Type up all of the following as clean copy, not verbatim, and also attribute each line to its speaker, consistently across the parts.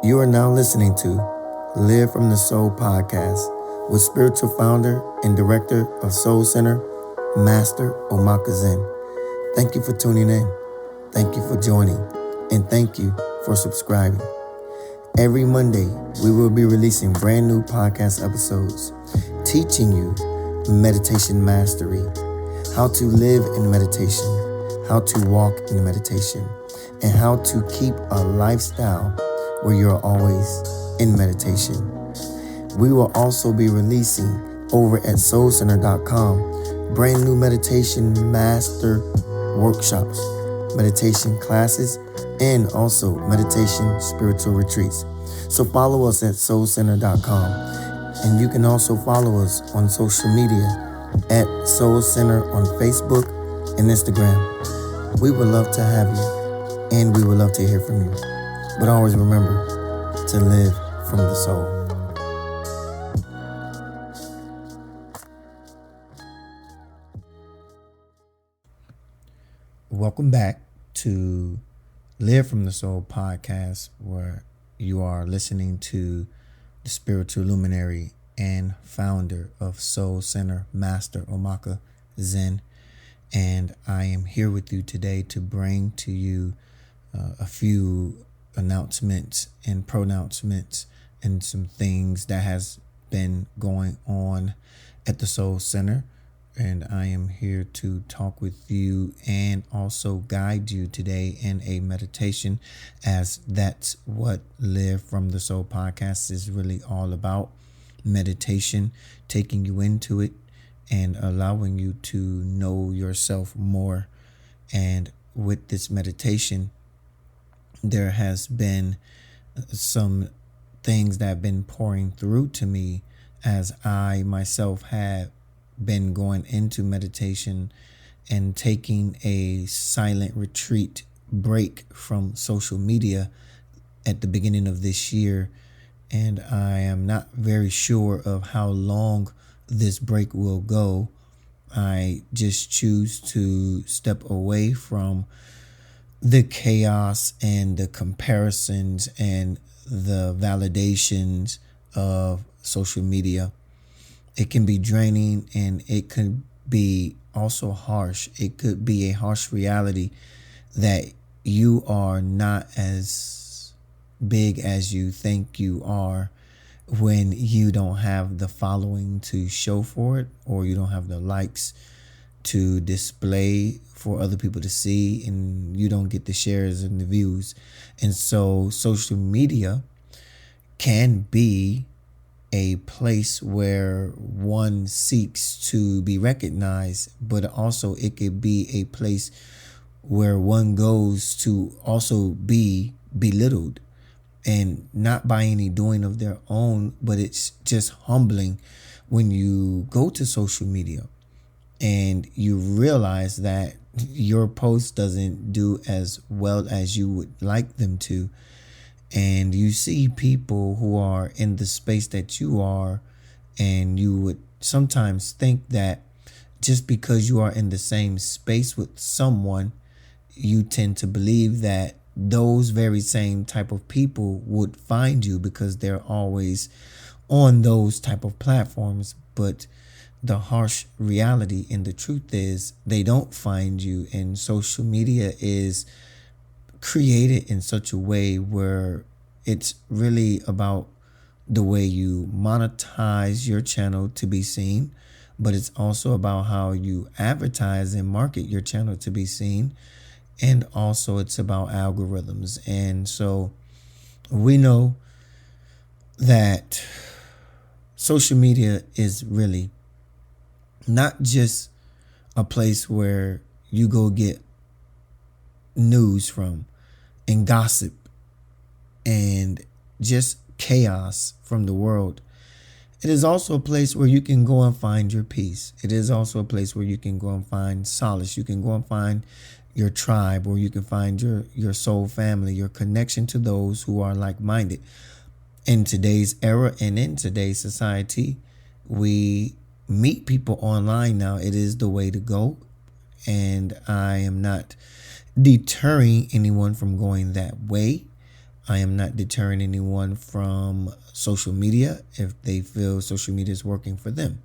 Speaker 1: You are now listening to Live from the Soul podcast with spiritual founder and director of Soul Center, Master Omaka Zhen. Thank you for tuning in. Thank you for joining. And thank you for subscribing. Every Monday, we will be releasing brand new podcast episodes teaching you meditation mastery, how to live in meditation, how to walk in meditation, and how to keep a lifestyle where you're always in meditation. We will also be releasing over at soulcenter.com brand new meditation master workshops, meditation classes, and also meditation spiritual retreats. So follow us at soulcenter.com, and you can also follow us on social media at Soul Center on Facebook and Instagram. We would love to have you, and we would love to hear from you. But always remember to live from the soul. Welcome back to Live from the Soul podcast, where you are listening to the spiritual luminary and founder of Soul Center, Master Omaka Zhen. And I am here with you today to bring to you a few announcements and pronouncements and some things that has been going on at the Soul Center. And I am here to talk with you and also guide you today in a meditation, as that's what Live from the Soul podcast is really all about. Meditation, taking you into it and allowing you to know yourself more. And with this meditation, there has been some things that have been pouring through to me as I myself have been going into meditation and taking a silent retreat break from social media at the beginning of this year. And I am not very sure of how long this break will go. I just choose to step away from the chaos and the comparisons and the validations of social media. It can be draining, and it could be also harsh. It could be a harsh reality that you are not as big as you think you are when you don't have the following to show for it, or you don't have the likes to display for other people to see, and you don't get the shares and the views. And so social media can be a place where one seeks to be recognized, but also it could be a place where one goes to also be belittled, and not by any doing of their own, but it's just humbling when you go to social media and you realize that your post doesn't do as well as you would like them to. And you see people who are in the space that you are, and you would sometimes think that just because you are in the same space with someone, you tend to believe that those very same type of people would find you because they're always on those type of platforms. But the harsh reality and the truth is they don't find you. And social media is created in such a way where it's really about the way you monetize your channel to be seen, but it's also about how you advertise and market your channel to be seen. And also it's about algorithms. And so we know that social media is really not just a place where you go get news from and gossip and just chaos from the world. It is also a place where you can go and find your peace. It is also a place where you can go and find solace. You can go and find your tribe, or you can find your soul family, your connection to those who are like-minded. In today's era and in today's society, we meet people online now. It is the way to go. And I am not deterring anyone from going that way. I am not deterring anyone from social media if they feel social media is working for them.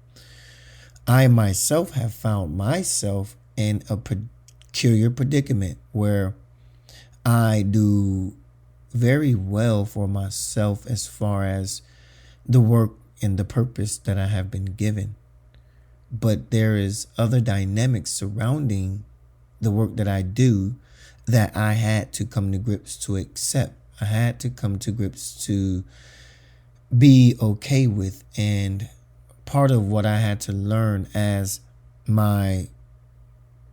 Speaker 1: I myself have found myself in a peculiar predicament where I do very well for myself as far as the work and the purpose that I have been given. But there is other dynamics surrounding the work that I do that I had to come to grips to accept. I had to come to grips to be okay with. And part of what I had to learn as my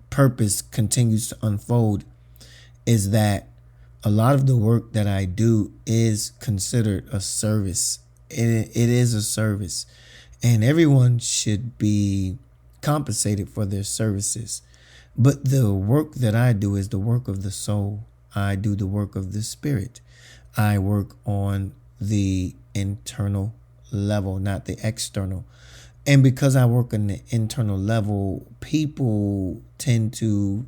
Speaker 1: purpose continues to unfold is that a lot of the work that I do is considered a service. It is a service, and everyone should be compensated for their services. But the work that I do is the work of the soul. I do the work of the spirit. I work on the internal level, not the external. And because I work on the internal level, people tend to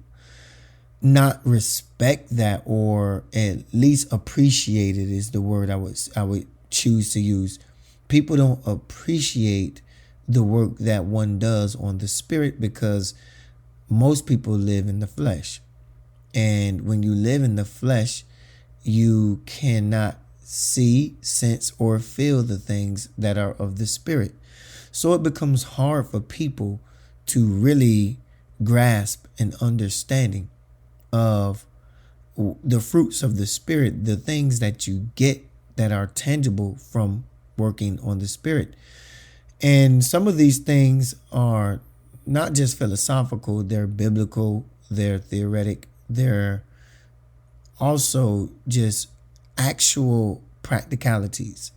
Speaker 1: not respect that, or at least appreciate it is the word I would choose to use. People don't appreciate the work that one does on the spirit because most people live in the flesh. And when you live in the flesh, you cannot see, sense, or feel the things that are of the spirit. So it becomes hard for people to really grasp an understanding of the fruits of the spirit, the things that you get that are tangible from working on the spirit. And some of these things are not just philosophical, they're biblical, they're theoretic, they're also just actual practicalities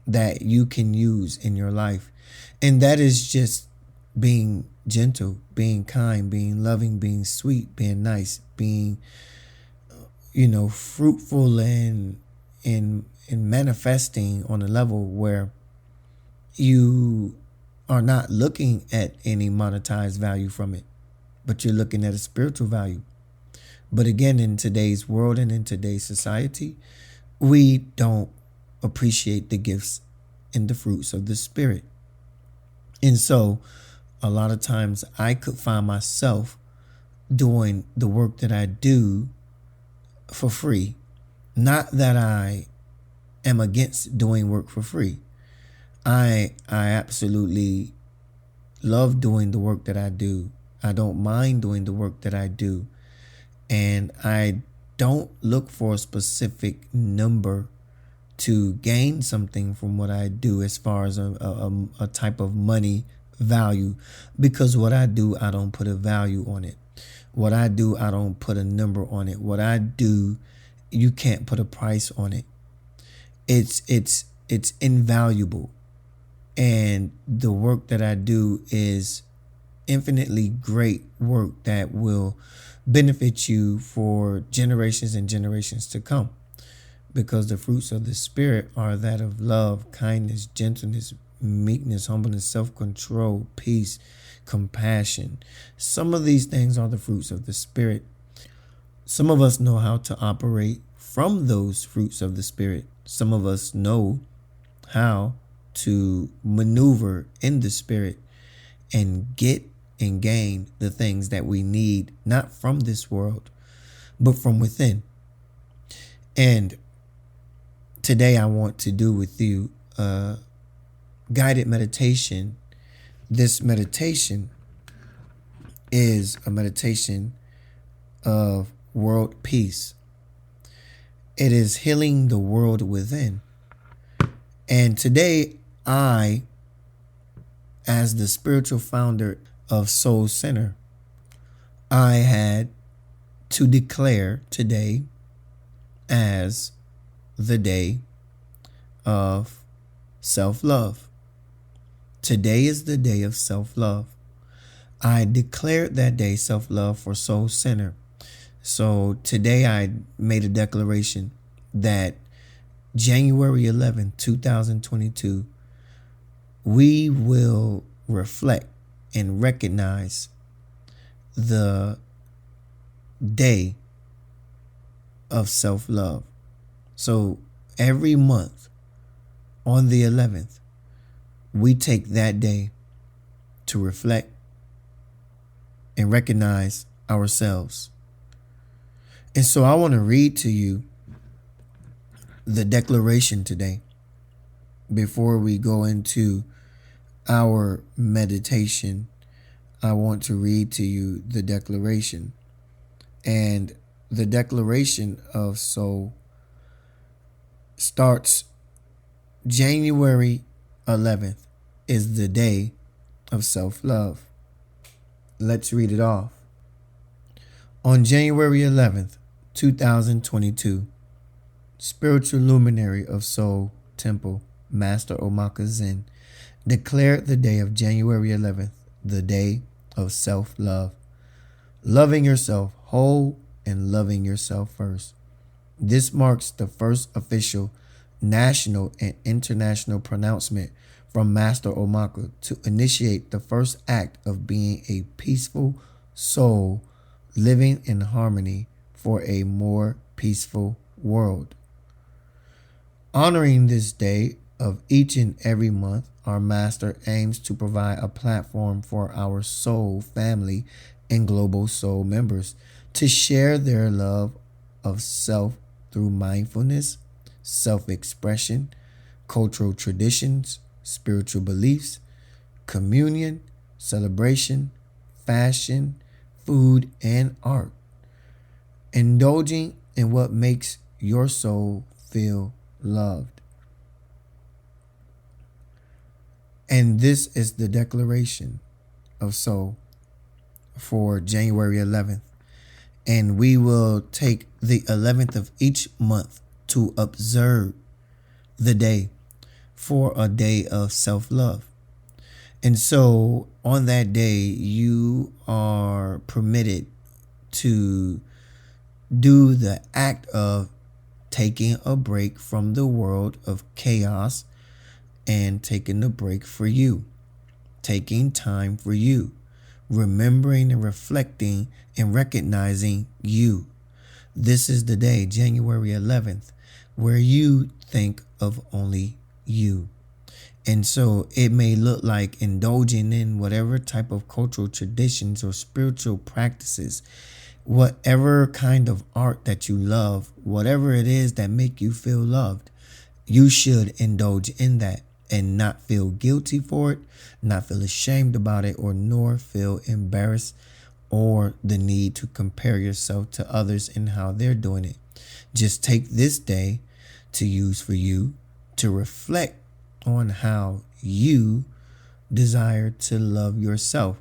Speaker 1: that you can use in your life. And that is just being gentle, being kind, being loving, being sweet, being nice, being, fruitful and in manifesting on a level where you are not looking at any monetized value from it, but you're looking at a spiritual value. But again, in today's world and in today's society, we don't appreciate the gifts and the fruits of the spirit. And so a lot of times I could find myself doing the work that I do for free. Not that I am against doing work for free. I absolutely love doing the work that I do. I don't mind doing the work that I do. And I don't look for a specific number to gain something from what I do as far as a type of money value, because what I do, I don't put a value on it. What I do, I don't put a number on it. What I do, you can't put a price on it. It's invaluable. And the work that I do is infinitely great work that will benefit you for generations and generations to come. Because the fruits of the spirit are that of love, kindness, gentleness, meekness, humbleness, self-control, peace, compassion. Some of these things are the fruits of the spirit. Some of us know how to operate from those fruits of the spirit. Some of us know how to maneuver in the spirit and get and gain the things that we need, not from this world, but from within. And today I want to do with you a guided meditation. This meditation is a meditation of world peace. It is healing the world within. And today I, as the spiritual founder of Soul Center, I had to declare today as the day of self-love. Today is the day of self-love. I declared that day self-love for Soul Center. So today I made a declaration that January 11, 2022, we will reflect and recognize the day of self-love. So every month on the 11th, we take that day to reflect and recognize ourselves. And so I want to read to you the declaration today before we go into our meditation. I want to read to you the declaration. And the declaration of SOHL starts January 11th is the day of self-love. Let's read it off. On January 11th, 2022, spiritual luminary of SOHL Temple, Master Omaka Zen, declared the day of January 11th, the day of self-love. Loving yourself whole and loving yourself first. This marks the first official national and international pronouncement from Master Omaka to initiate the first act of being a peaceful soul living in harmony for a more peaceful world. Honoring this day of each and every month, our Master aims to provide a platform for our SOHL family and global SOHL members to share their love of self through mindfulness, self-expression, cultural traditions, spiritual beliefs, communion, celebration, fashion, food, and art. Indulging in what makes your soul feel loved. And this is the declaration of SOHL for January 11th. And we will take the 11th of each month to observe the day for a day of self-love. And so on that day, you are permitted to do the act of taking a break from the world of chaos and taking a break for you, taking time for you, remembering and reflecting and recognizing you. This is the day, January 11th, where you think of only you. And so it may look like indulging in whatever type of cultural traditions or spiritual practices, whatever kind of art that you love, whatever it is that make you feel loved, you should indulge in that and not feel guilty for it, not feel ashamed about it, or nor feel embarrassed or the need to compare yourself to others and how they're doing it. Just take this day to use for you to reflect on how you desire to love yourself.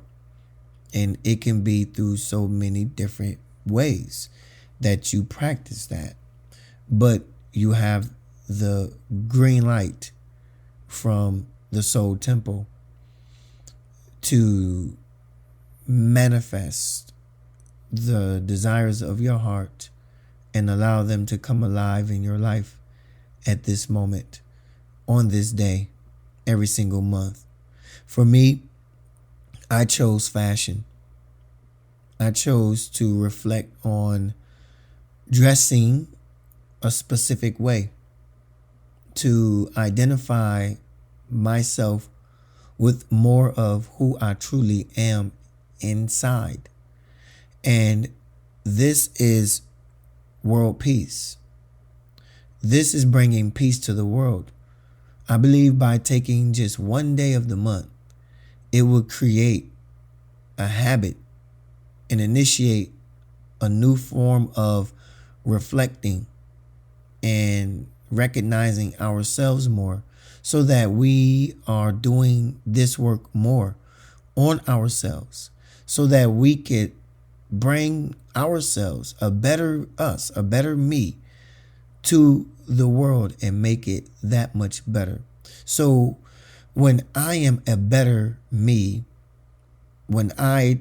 Speaker 1: And it can be through so many different ways that you practice that. But you have the green light from the SOHL Temple to manifest the desires of your heart and allow them to come alive in your life at this moment, on this day, every single month. For me, I chose fashion. I chose to reflect on dressing a specific way to identify myself with more of who I truly am inside. And this is world peace. This is bringing peace to the world. I believe by taking just one day of the month, it will create a habit and initiate a new form of reflecting and recognizing ourselves more, so that we are doing this work more on ourselves, so that we could bring ourselves, a better us, a better me, to the world and make it that much better. So when I am a better me, when I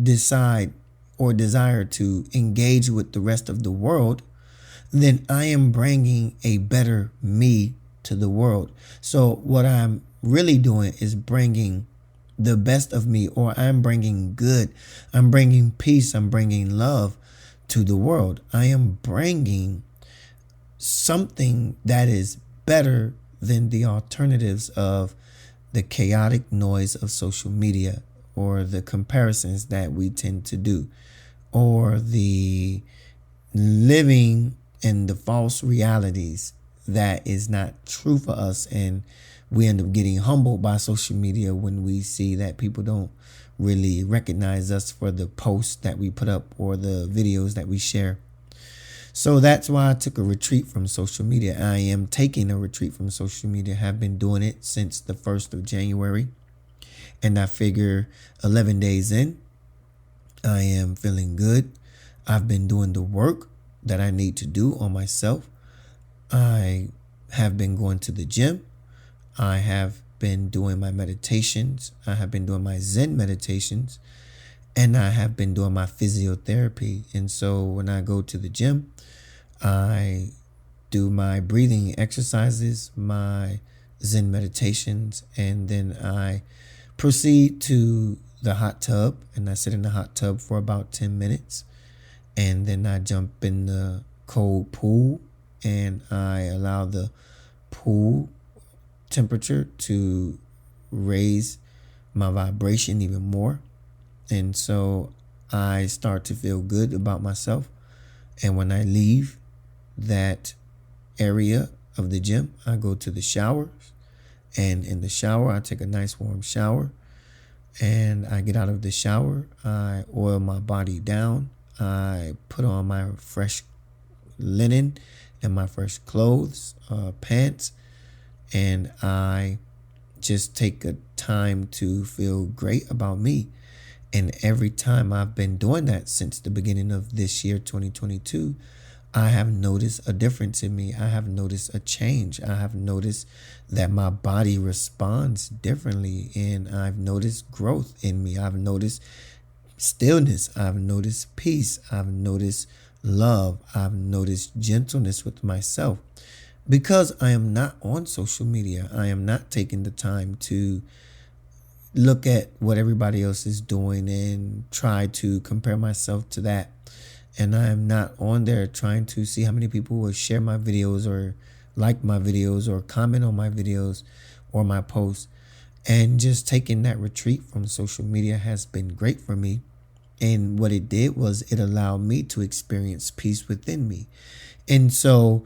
Speaker 1: decide or desire to engage with the rest of the world, then I am bringing a better me to the world. So what I'm really doing is bringing the best of me, or I'm bringing good, I'm bringing peace, I'm bringing love to the world. I am bringing something that is better than the alternatives of the chaotic noise of social media, or the comparisons that we tend to do, or the living in the false realities that is not true for us. And we end up getting humbled by social media when we see that people don't really recognize us for the posts that we put up or the videos that we share. So that's why I took a retreat from social media. I am taking a retreat from social media, have been doing it since the 1st of January. And I figure 11 days in, I am feeling good. I've been doing the work that I need to do on myself. I have been going to the gym. I have been doing my meditations. I have been doing my Zhen meditations. And I have been doing my physiotherapy. And so when I go to the gym, I do my breathing exercises, my Zhen meditations, and then I proceed to the hot tub, and I sit in the hot tub for about 10 minutes. And then I jump in the cold pool, and I allow the pool temperature to raise my vibration even more. And so I start to feel good about myself. And when I leave that area of the gym, I go to the showers. And in the shower, I take a nice warm shower. And I get out of the shower. I oil my body down. I put on my fresh linen and my fresh clothes, pants. And I just take a time to feel great about me. And every time I've been doing that since the beginning of this year, 2022, I have noticed a difference in me. I have noticed a change. I have noticed that my body responds differently, and I've noticed growth in me. I've noticed stillness. I've noticed peace. I've noticed love. I've noticed gentleness with myself. Because I am not on social media, I am not taking the time to look at what everybody else is doing and try to compare myself to that. And I am not on there trying to see how many people will share my videos or like my videos or comment on my videos or my posts. And just taking that retreat from social media has been great for me. And what it did was it allowed me to experience peace within me. And so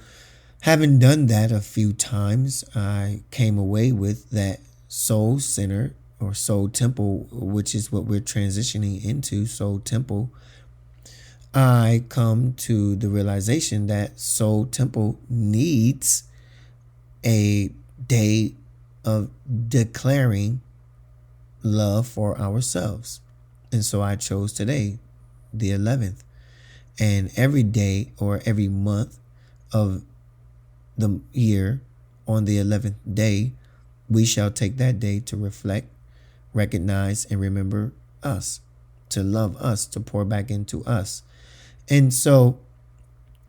Speaker 1: having done that a few times, I came away with that soul center or soul temple, which is what we're transitioning into, soul temple. I come to the realization that soul temple needs a day of declaring love for ourselves. And so I chose today, the 11th. And every day or every month of the year, on the 11th day, we shall take that day to reflect, recognize, and remember us, to love us, to pour back into us. And so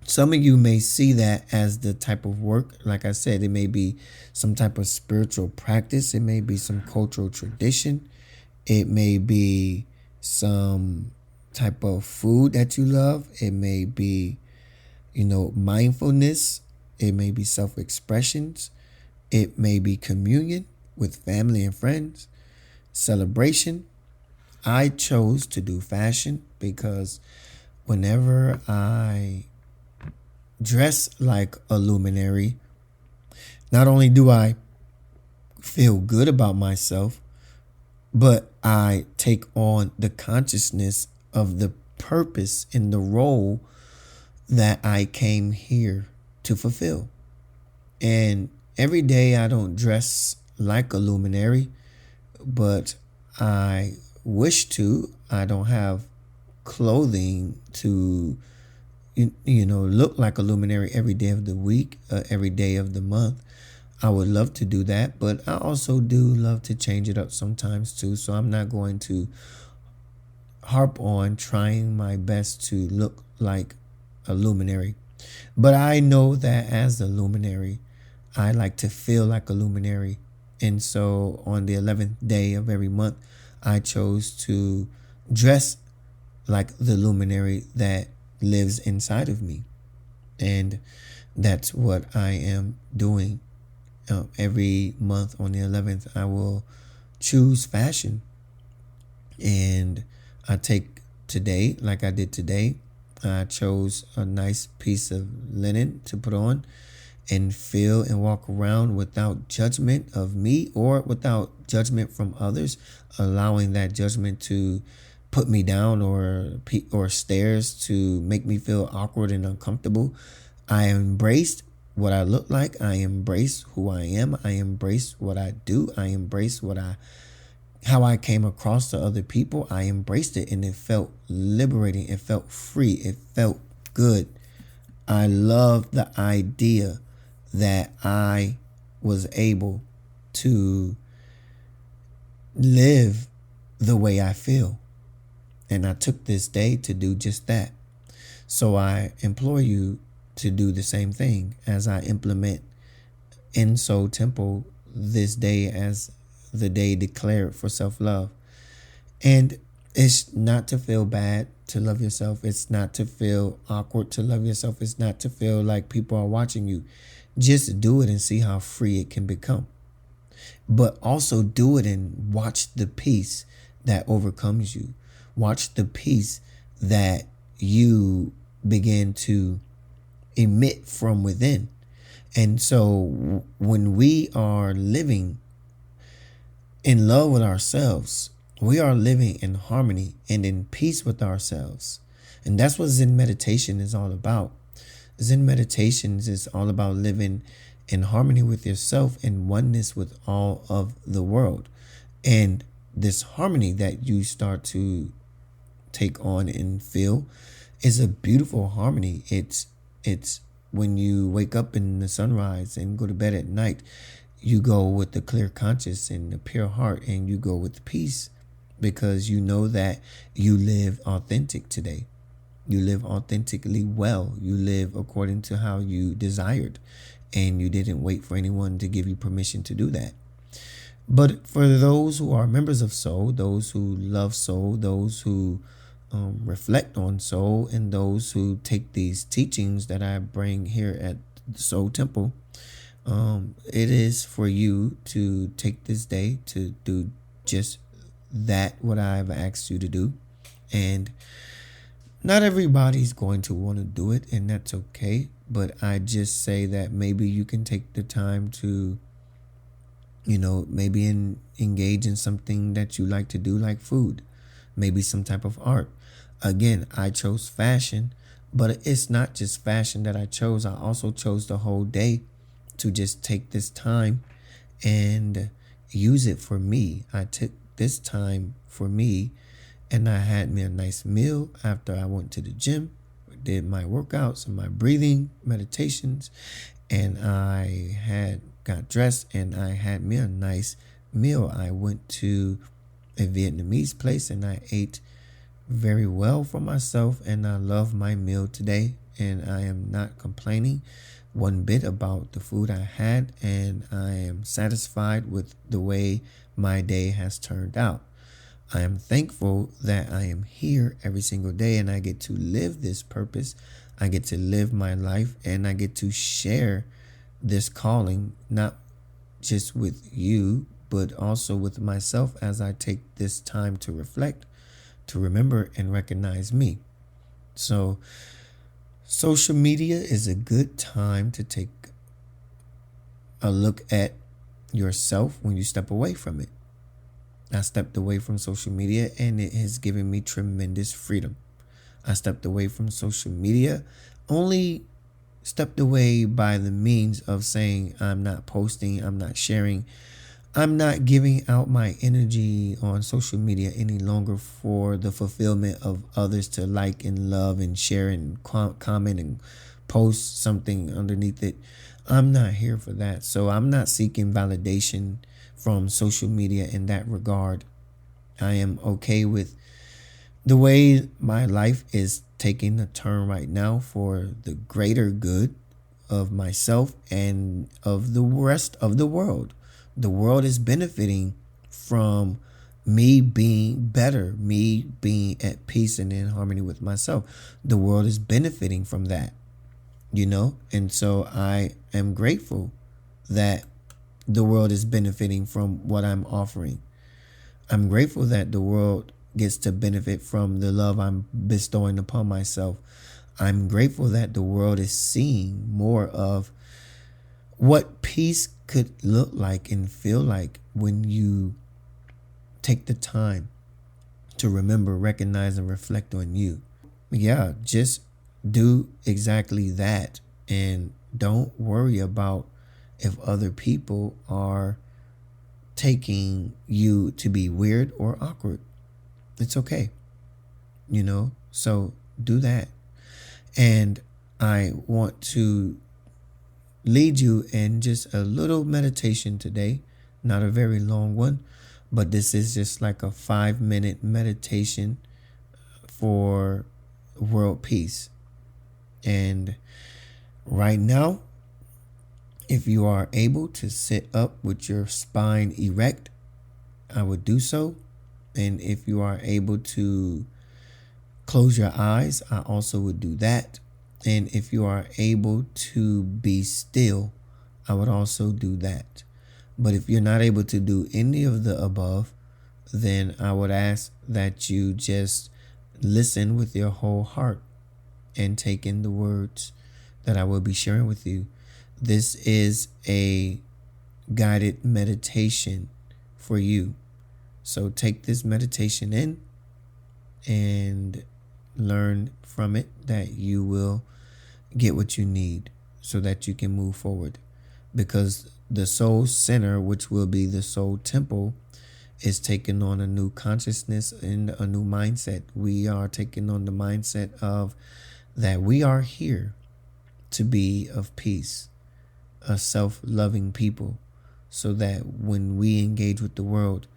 Speaker 1: some of you may see that as the type of work. Like I said, it may be some type of spiritual practice. It may be some cultural tradition. It may be some type of food that you love. It may be, mindfulness. It may be self-expressions. It may be communion with family and friends, celebration. I chose to do fashion because whenever I dress like a luminary, not only do I feel good about myself, but I take on the consciousness of the purpose and the role that I came here to fulfill. And every day I don't dress like a luminary, but I wish to. I don't have clothing to look like a luminary every day of the week, every day of the month. I would love to do that, but I also do love to change it up sometimes too. So I'm not going to harp on trying my best to look like a luminary. But I know that as a luminary, I like to feel like a luminary. And so on the 11th day of every month, I chose to dress like the luminary that lives inside of me. And that's what I am doing. Every month on the 11th, I will choose fashion. And I take today, like I did today, I chose a nice piece of linen to put on and feel and walk around without judgment of me or without judgment from others, allowing that judgment to put me down or stares to make me feel awkward and uncomfortable. I embraced what I look like. I embrace who I am. I embrace what I do. I embrace how I came across to other people. I embraced it and it felt liberating. It felt free. It felt good. I love the idea that I was able to live the way I feel. And I took this day to do just that. So I implore you to do the same thing as I implement in Soul Temple this day as the day declared for self-love. And it's not to feel bad to love yourself. It's not to feel awkward to love yourself. It's not to feel like people are watching you. Just do it and see how free it can become. But also do it and watch the peace that overcomes you. Watch the peace that you begin to emit from within. And so when we are living in love with ourselves, we are living in harmony and in peace with ourselves. And that's what Zen meditation is all about. Zen meditation is all about living in harmony with yourself and oneness with all of the world. And this harmony that you start to take on and feel is a beautiful harmony. It's when you wake up in the sunrise and go to bed at night, you go with the clear conscience and the pure heart, and you go with peace because you know that you live authentic today. You live authentically well. You live according to how you desired, and you didn't wait for anyone to give you permission to do that. But for those who are members of Soul, those who love Soul, those who reflect on Soul, and those who take these teachings that I bring here at the Soul Temple, it is for you to take this day to do just that, what I've asked you to do. And not everybody's going to want to do it, and that's okay. But I just say that maybe you can take the time to, maybe engage in something that you like to do, like food, maybe some type of art. Again, I chose fashion, but it's not just fashion that I chose. I also chose the whole day to just take this time and use it for me. I took this time for me, and I had me a nice meal after I went to the gym, did my workouts and my breathing meditations, and I got dressed and I had me a nice meal. I went to a Vietnamese place and I ate very well for myself, and I love my meal today, and I am not complaining one bit about the food I had, and I am satisfied with the way my day has turned out. I am thankful that I am here every single day and I get to live this purpose. I get to live my life, and I get to share this calling, not just with you, but also with myself as I take this time to reflect, to remember and recognize me. So social media is a good time to take a look at yourself when you step away from it. I stepped away from social media and it has given me tremendous freedom. I stepped away from social media, only stepped away by the means of saying I'm not posting, I'm not sharing, I'm not giving out my energy on social media any longer for the fulfillment of others to like and love and share and comment and post something underneath it. I'm not here for that. So I'm not seeking validation from social media in that regard. I am okay with the way my life is taking a turn right now for the greater good of myself and of the rest of the world. The world is benefiting from me being better, me being at peace and in harmony with myself. The world is benefiting from that. And so I am grateful that the world is benefiting from what I'm offering. I'm grateful that the world gets to benefit from the love I'm bestowing upon myself. I'm grateful that the world is seeing more of what peace could look like and feel like when you take the time to remember, recognize, and reflect on you. Yeah, just do exactly that, and don't worry about if other people are taking you to be weird or awkward. It's okay, so do that. And I want to lead you in just a little meditation today, not a very long one, but this is just like a 5-minute meditation for world peace. And right now, if you are able to sit up with your spine erect, I would do so. And if you are able to close your eyes, I also would do that. And if you are able to be still, I would also do that. But if you're not able to do any of the above, then I would ask that you just listen with your whole heart and take in the words that I will be sharing with you. This is a guided meditation for you. So take this meditation in and learn from it that you will get what you need so that you can move forward. Because the soul center, which will be the soul temple, is taking on a new consciousness and a new mindset. We are taking on the mindset of that we are here to be of peace, a self-loving people, so that when we engage with the world,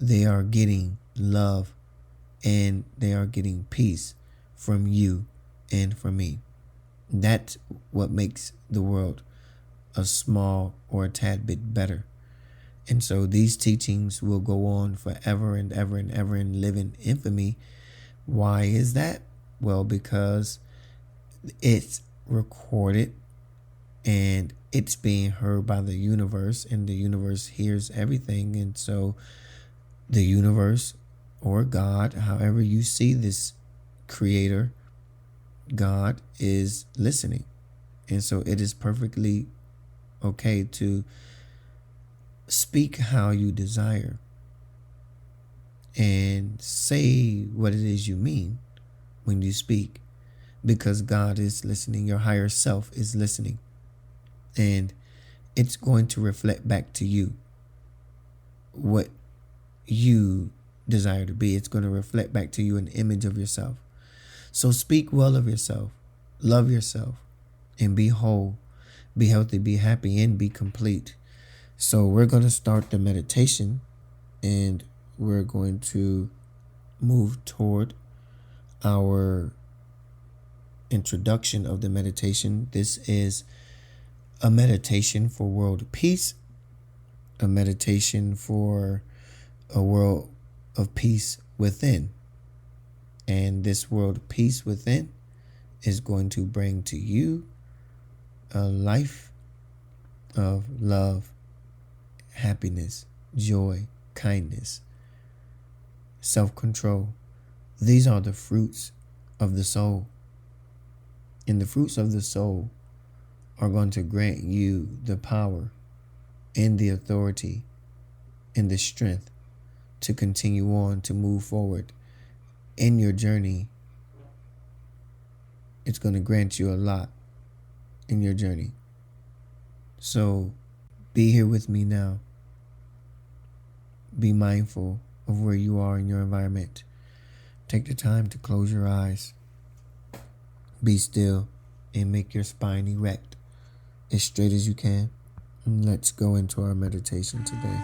Speaker 1: they are getting love and they are getting peace from you and from me. That's what makes the world a small or a tad bit better. And so these teachings will go on forever and ever and ever and live in infamy. Why is that? Well, because it's recorded and it's being heard by the universe, and the universe hears everything. And so the universe, or God, however you see this creator, God is listening. And so it is perfectly okay to speak how you desire and say what it is you mean when you speak, because God is listening. Your higher self is listening, and it's going to reflect back to you what you desire to be. It's going to reflect back to you an image of yourself. So speak well of yourself, love yourself, and be whole, be healthy, be happy, and be complete. So we're going to start the meditation, and we're going to move toward our introduction of the meditation. This is a meditation for world peace, a meditation for a world of peace within. And this world of peace within is going to bring to you a life of love, happiness, joy, kindness, self-control. These are the fruits of the soul. And the fruits of the soul are going to grant you the power and the authority and the strength to continue on, to move forward in your journey. It's going to grant you a lot in your journey. So be here with me now. Be mindful of where you are in your environment. Take the time to close your eyes. Be still and make your spine erect as straight as you can. And let's go into our meditation today.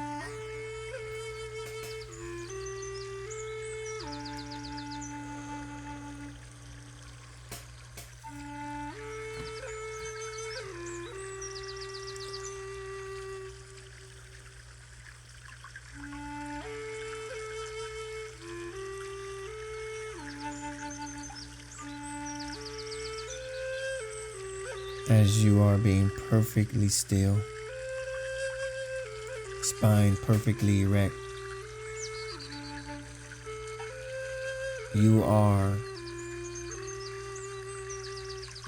Speaker 1: as you are being perfectly still, spine perfectly erect. You are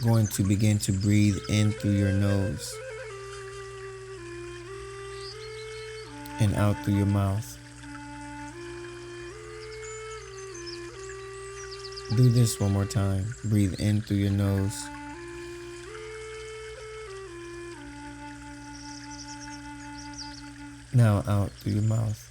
Speaker 1: going to begin to breathe in through your nose and out through your mouth. Do this one more time. Breathe in through your nose. Now out through your mouth.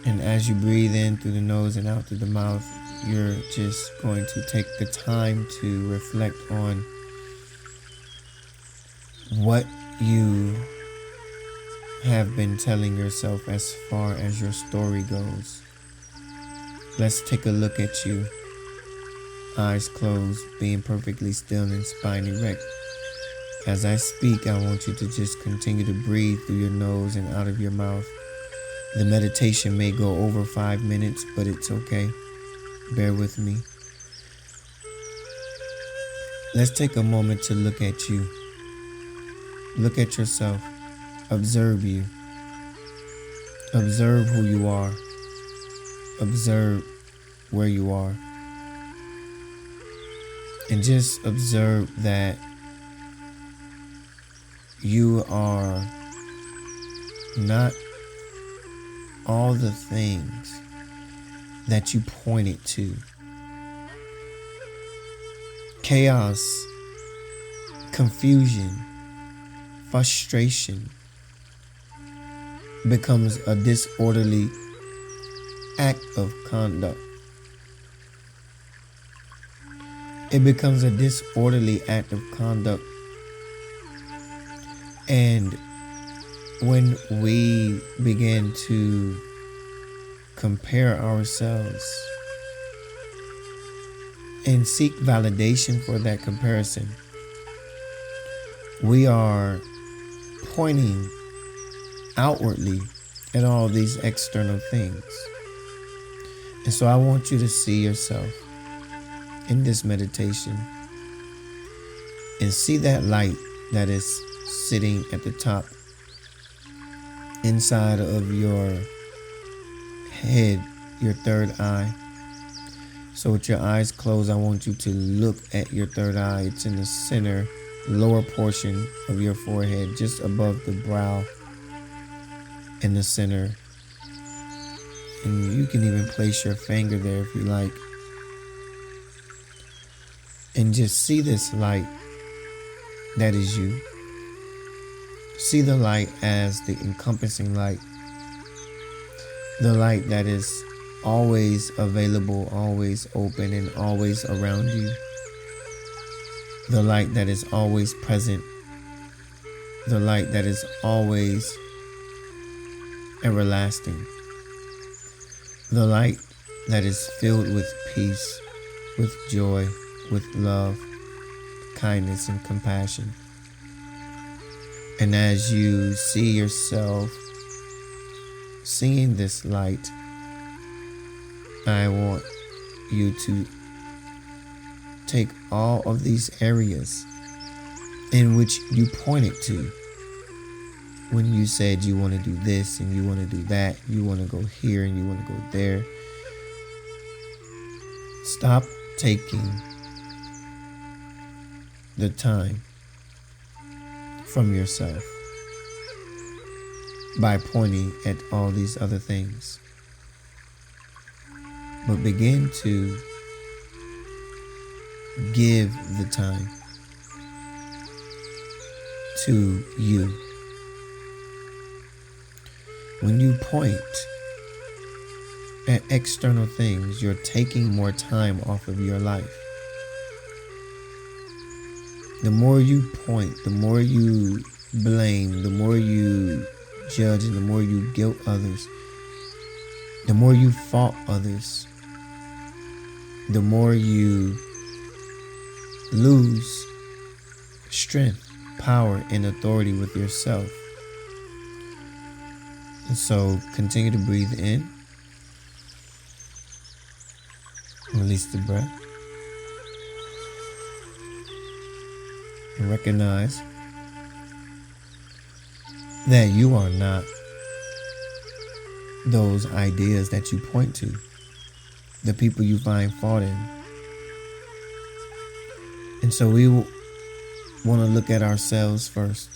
Speaker 1: And as you breathe in through the nose and out through the mouth, you're just going to take the time to reflect on what you have been telling yourself as far as your story goes. Let's take a look at you. Eyes closed, being perfectly still and spine erect. As I speak, I want you to just continue to breathe through your nose and out of your mouth. The meditation may go over 5 minutes, but it's okay. Bear with me. Let's take a moment to look at you. Look at yourself. Observe you. Observe who you are. Observe where you are. And just observe that you are not all the things that you pointed to. Chaos, confusion, frustration becomes a disorderly act of conduct. It becomes a disorderly act of conduct. And when we begin to compare ourselves and seek validation for that comparison, we are pointing outwardly at all these external things. And so I want you to see yourself in this meditation and see that light that is sitting at the top inside of your head, your third eye. So with your eyes closed, I want you to look at your third eye. It's in the center, lower portion of your forehead, just above the brow in the center. And you can even place your finger there if you like. And just see this light that is you. See the light as the encompassing light. The light that is always available, always open, and always around you. The light that is always present. The light that is always everlasting. The light that is filled with peace, with joy, with love, kindness, and compassion. And as you see yourself seeing this light, I want you to take all of these areas in which you pointed to when you said you want to do this and you want to do that, you want to go here and you want to go there. Stop taking the time from yourself by pointing at all these other things. But begin to give the time to you. When you point at external things, you're taking more time off of your life. The more you point, the more you blame, the more you judge, and the more you guilt others, the more you fault others, the more you lose strength, power, and authority with yourself. And so continue to breathe in Release the breath. And recognize that you are not those ideas that you point to, the people you find fault in. And so we want to look at ourselves first,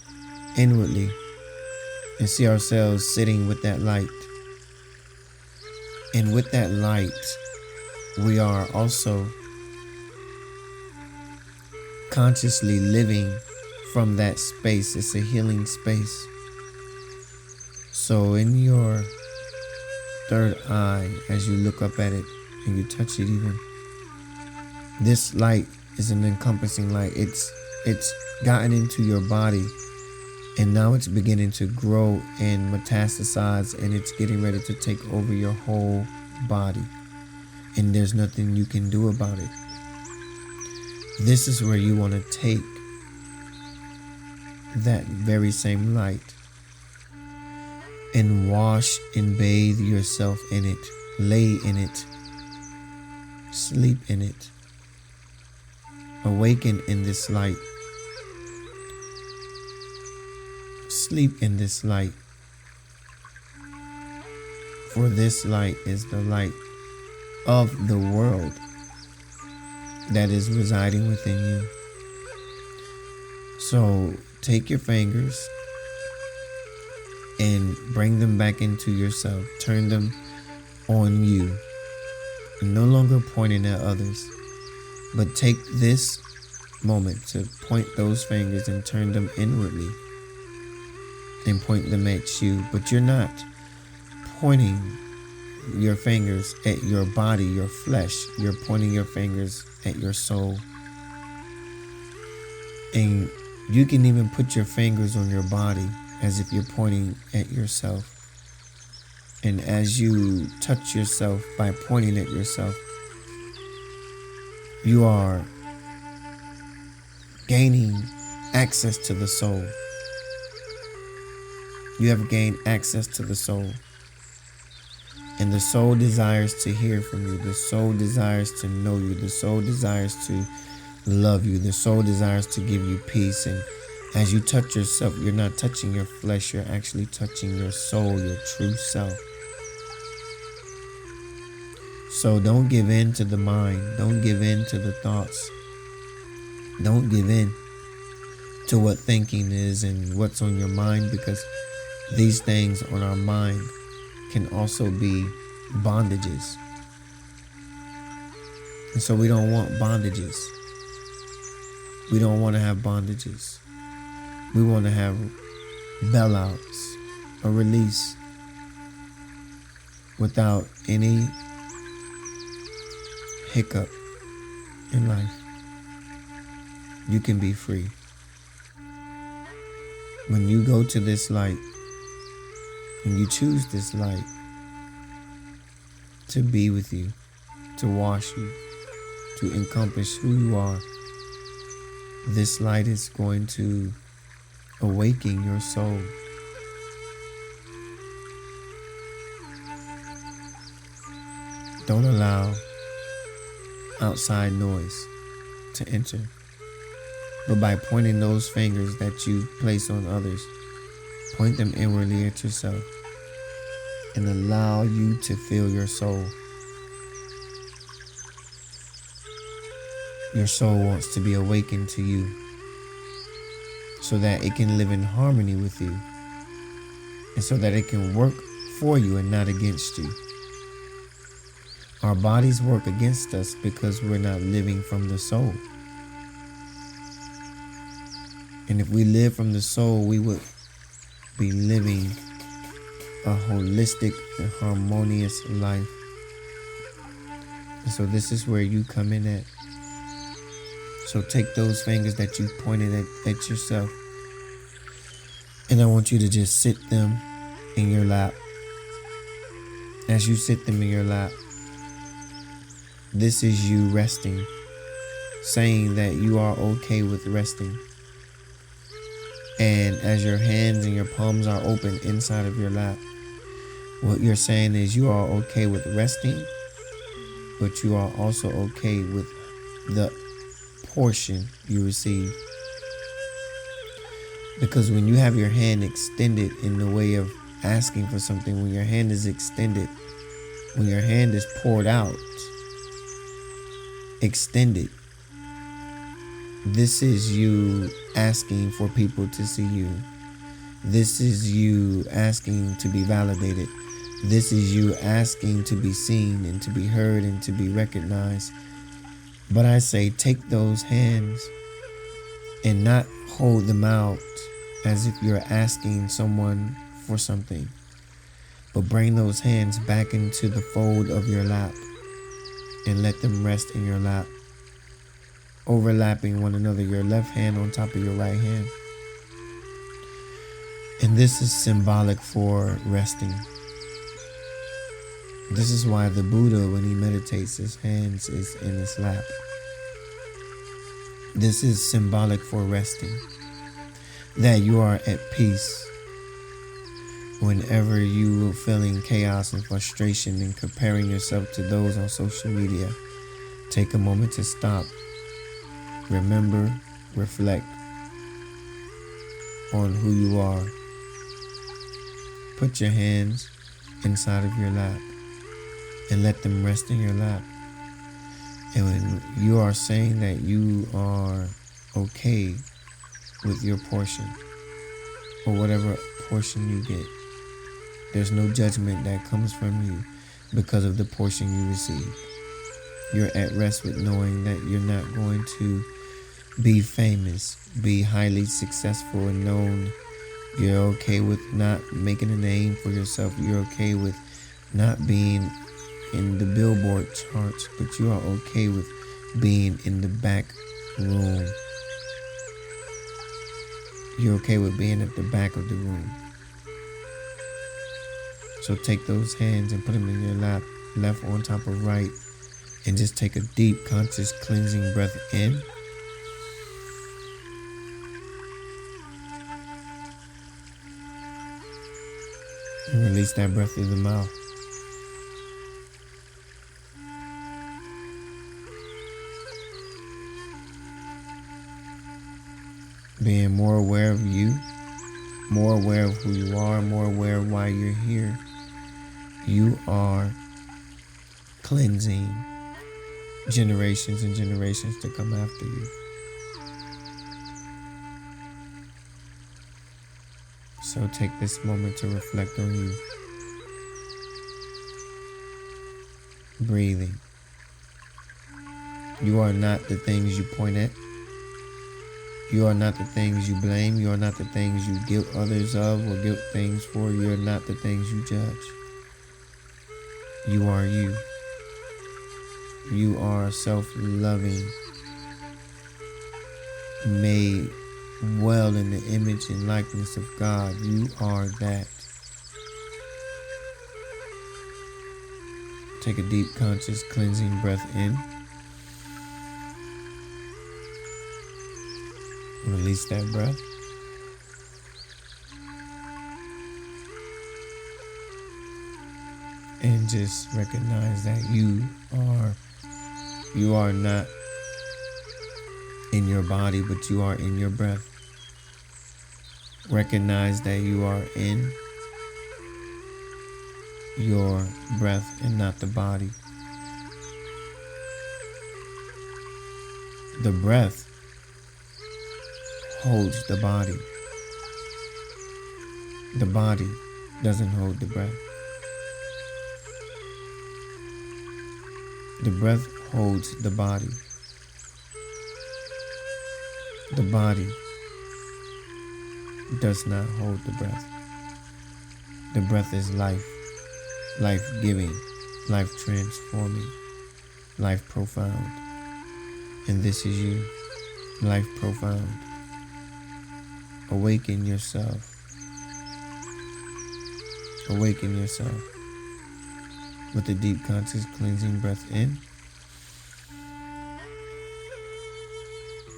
Speaker 1: inwardly, and see ourselves sitting with that light. And with that light, we are also consciously living from that space. It's a healing space. So in your third eye, as you look up at it and you touch it even, this light is an encompassing light. It's gotten into your body, and now it's beginning to grow and metastasize, and it's getting ready to take over your whole body. And there's nothing you can do about it. This is where you want to take that very same light and wash and bathe yourself in it, lay in it, sleep in it, awaken in this light, sleep in this light. For this light is the light of the world that is residing within you. So take your fingers and bring them back into yourself. Turn them on you. No longer pointing at others, but take this moment to point those fingers and turn them inwardly and point them at you. But you're not pointing your fingers at your body, your flesh. You're pointing your fingers at your soul. And you can even put your fingers on your body as if you're pointing at yourself. And as you touch yourself by pointing at yourself, you are gaining access to the soul. You have gained access to the soul. And the soul desires to hear from you. The soul desires to know you. The soul desires to love you. The soul desires to give you peace. And as you touch yourself, you're not touching your flesh. You're actually touching your soul, your true self. So don't give in to the mind. Don't give in to the thoughts. Don't give in to what thinking is and what's on your mind, because these things on our mind can also be bondages. And so we don't want bondages. We don't want to have bondages. We want to have bailouts, a release without any hiccup in life. You can be free. When you go to this light, and you choose this light to be with you, to wash you, to encompass who you are, this light is going to awaken your soul. Don't allow outside noise to enter. But by pointing those fingers that you place on others, point them inwardly at yourself and allow you to feel your soul. Your soul wants to be awakened to you so that it can live in harmony with you and so that it can work for you and not against you. Our bodies work against us because we're not living from the soul. And if we live from the soul, we would be living a holistic and harmonious life. And so this is where you come in at. So take those fingers that you pointed at yourself, and I want you to just sit them in your lap. As you sit them in your lap, this is you resting, saying that you are okay with resting. And as your hands and your palms are open inside of your lap, what you're saying is you are okay with resting but you are also okay with the portion you receive. Because when you have your hand extended in the way of asking for something, when your hand is extended, when your hand is poured out, extended, this is you asking for people to see you. This is you asking to be validated. This is you asking to be seen and to be heard and to be recognized. But I say, take those hands and not hold them out as if you're asking someone for something, but bring those hands back into the fold of your lap and let them rest in your lap, overlapping one another, your left hand on top of your right hand. And this is symbolic for resting. This is why the Buddha, when he meditates, his hands is in his lap. This is symbolic for resting, that you are at peace. Whenever you are feeling chaos and frustration and comparing yourself to those on social media, take a moment to stop, remember, reflect on who you are. Put your hands inside of your lap and let them rest in your lap. And when you are saying that you are okay with your portion or whatever portion you get, there's no judgment that comes from you because of the portion you receive. You're at rest with knowing that you're not going to be famous, be highly successful and known. You're okay with not making a name for yourself. You're okay with not being in the Billboard charts, but you are okay with being in the back room. You're okay with being at the back of the room. So take those hands and put them in your lap, left on top of right, and just take a deep, conscious, cleansing breath in. And release that breath through the mouth. Being more aware of you, more aware of who you are, more aware of why you're here. You are cleansing generations and generations to come after you. So take this moment to reflect on you. Breathing. You are not the things you point at. You are not the things you blame. You are not the things you guilt others of or guilt things for. You are not the things you judge. You are you. You are self-loving, made well in the image and likeness of God. You are that. Take a deep, conscious, cleansing breath in. Release that breath. And just recognize that you are not in your body, but you are in your breath. Recognize that you are in your breath and not the body. The breath holds the body. The body doesn't hold the breath. The breath holds the body. The body does not hold the breath. The breath is life, life-giving, life-transforming, life-profound. And this is you, life-profound. Awaken yourself. Awaken yourself with a deep, conscious, cleansing breath in.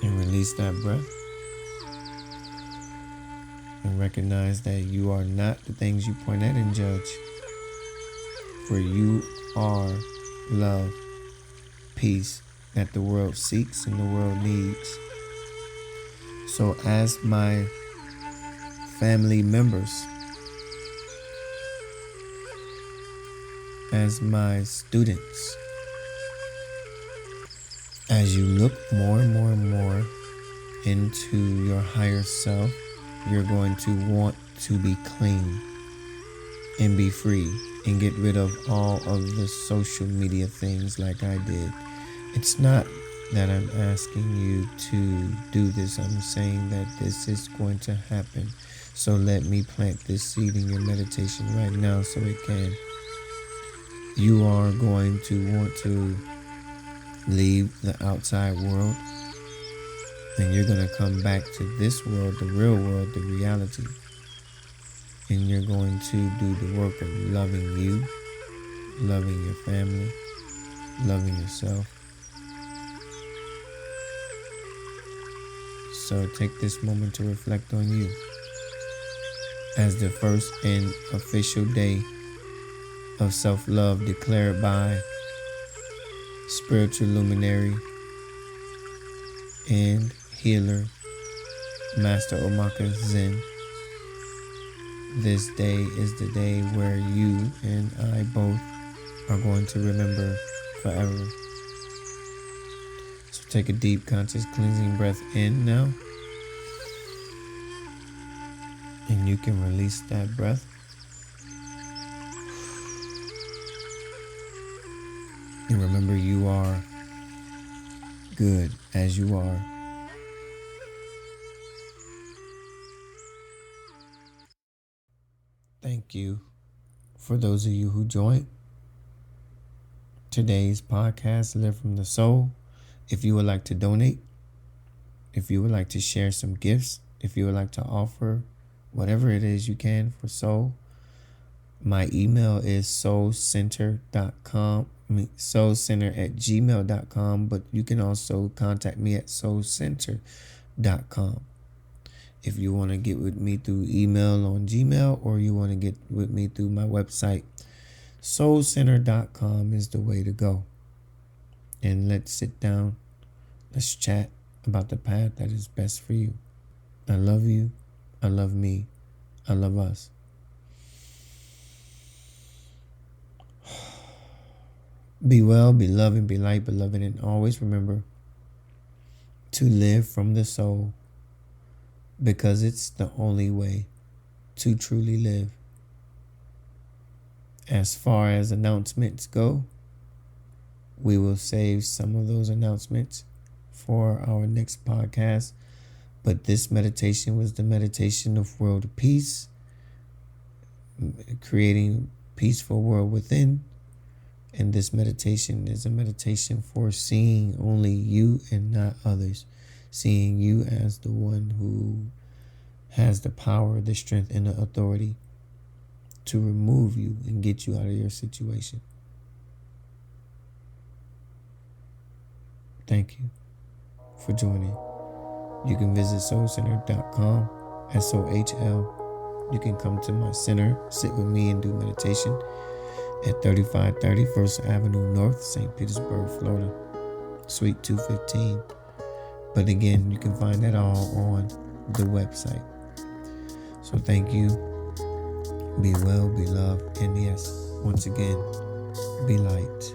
Speaker 1: And release that breath. And recognize that you are not the things you point at and judge. For you are love. peace that the world seeks and the world needs. So as my family members, as my students, as you look more and more and more into your higher self, you're going to want to be clean and be free and get rid of all of the social media things like I did. It's not that I'm asking you to do this. I'm saying that this is going to happen. So let me plant this seed in your meditation right now so it can. You are going to want to leave the outside world, and you're going to come back to this world, the real world, the reality. And you're going to do the work of loving you, loving your family, loving yourself. So take this moment to reflect on you as the first and official day of self-love declared by spiritual luminary and healer, Master Omaka Zen. This day is the day where you and I both are going to remember forever. So take a deep, conscious, cleansing breath in now. And you can release that breath. And remember, you are good as you are. Thank you for those of you who joined today's podcast, Live from the Soul. If you would like to donate, if you would like to share some gifts, if you would like to offer whatever it is you can for soul, my email is soulcenter.com. soulcenter@gmail.com, but you can also contact me at soulcenter.com. If you want to get with me through email on Gmail, or you want to get with me through my website, soulcenter.com is the way to go. And let's sit down, let's chat about the path that is best for you. I love you, I love me, I love us. Be well, be loving, be light, beloved, and always remember to live from the soul, because it's the only way to truly live. As far as announcements go, we will save some of those announcements for our next podcast. But this meditation was the meditation of world peace, creating a peaceful world within. And this meditation is a meditation for seeing only you and not others. Seeing you as the one who has the power, the strength, and the authority to remove you and get you out of your situation. Thank you for joining. You can visit soulcenter.com, SOHL. You can come to my center, sit with me, and do meditation at 3530 First Avenue North, St. Petersburg, Florida, Suite 215. But again, you can find that all on the website. So thank you. Be well, be loved, and yes, once again, be light.